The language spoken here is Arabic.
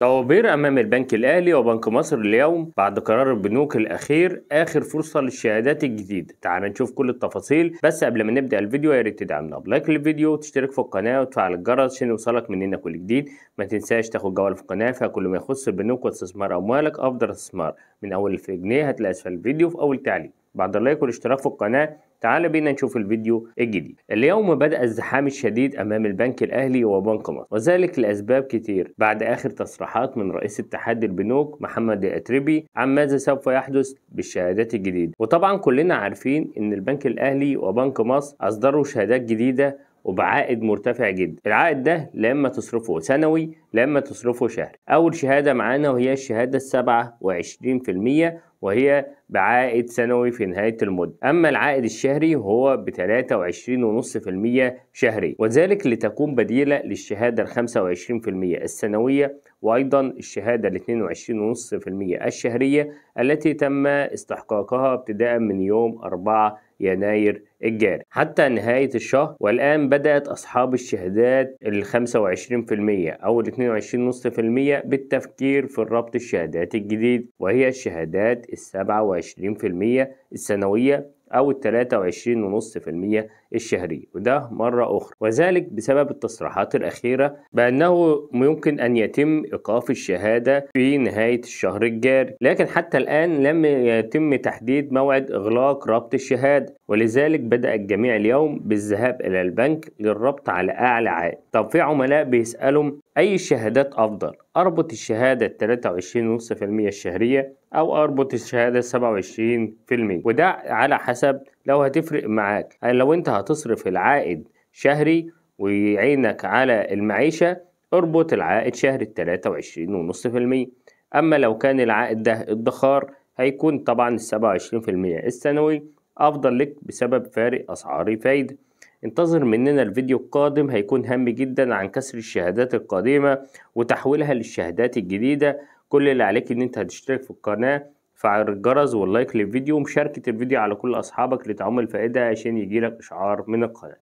طوابير أمام البنك الأهلي وبنك مصر اليوم بعد قرار البنوك الأخير آخر فرصة للشهادات الجديدة. تعال نشوف كل التفاصيل، بس قبل ما نبدأ الفيديو يا ريت تدعمنا بلايك للفيديو وتشترك في القناة وتفعل الجرس عشان يوصلك مننا كل جديد. ما تنساش تاخد جولة في القناة فيها كل ما يخص البنوك واستثمار أموالك. أفضل استثمار من أول 1000 جنيه هتلاقي أسفل الفيديو في أول تعليق. بعد اللايك والاشتراك في القناة تعال بينا نشوف الفيديو الجديد. اليوم بدأ الزحام الشديد أمام البنك الأهلي وبنك مصر، وذلك لأسباب كتير بعد آخر تصريحات من رئيس اتحاد البنوك محمد الأتربي عن ماذا سوف يحدث بالشهادات الجديدة. وطبعا كلنا عارفين إن البنك الأهلي وبنك مصر أصدروا شهادات جديدة وبعائد مرتفع جدا. العائد ده لا اما تصرفه سنوي لا اما تصرفه شهري. اول شهاده معانا وهي الشهاده 27%، وهي بعائد سنوي في نهاية المدة. أما العائد الشهري هو ب23.5% شهري، وذلك لتكون بديلة للشهادة 25% السنوية، وأيضا الشهادة 22.5% الشهرية التي تم استحقاقها ابتداء من يوم 4 يناير الجاري حتى نهاية الشهر. والآن بدأت أصحاب الشهادات 25% أو 22.5% بالتفكير في ربط الشهادات الجديد، وهي الشهادات 27% السنوية أو 23.5% الشهرية، وده مرة أخرى، وذلك بسبب التصريحات الأخيرة بأنه يمكن أن يتم إيقاف الشهادة في نهاية الشهر الجاري. لكن حتى الآن لم يتم تحديد موعد إغلاق ربط الشهادة، ولذلك بدأ الجميع اليوم بالذهاب إلى البنك للربط على أعلى عائد. طب في عملاء بيسألوا أي الشهادات أفضل؟ أربط الشهادة 23.5% الشهرية أو أربط الشهادة 27%؟ وده على حسب لو هتفرق معاك. يعني لو أنت هتصرف العائد شهري ويعينك على المعيشة، اربط العائد شهري 23.5%. أما لو كان العائد ده ادخار هيكون طبعا 27% السنوي أفضل لك بسبب فارق أسعار الفايدة. انتظر مننا الفيديو القادم، هيكون هام جدا عن كسر الشهادات القديمة وتحويلها للشهادات الجديدة. كل اللي عليك ان انت هتشترك في القناة، فعل الجرس واللايك للفيديو ومشاركة الفيديو على كل اصحابك لتعم الفائدة عشان يجيلك اشعار من القناة.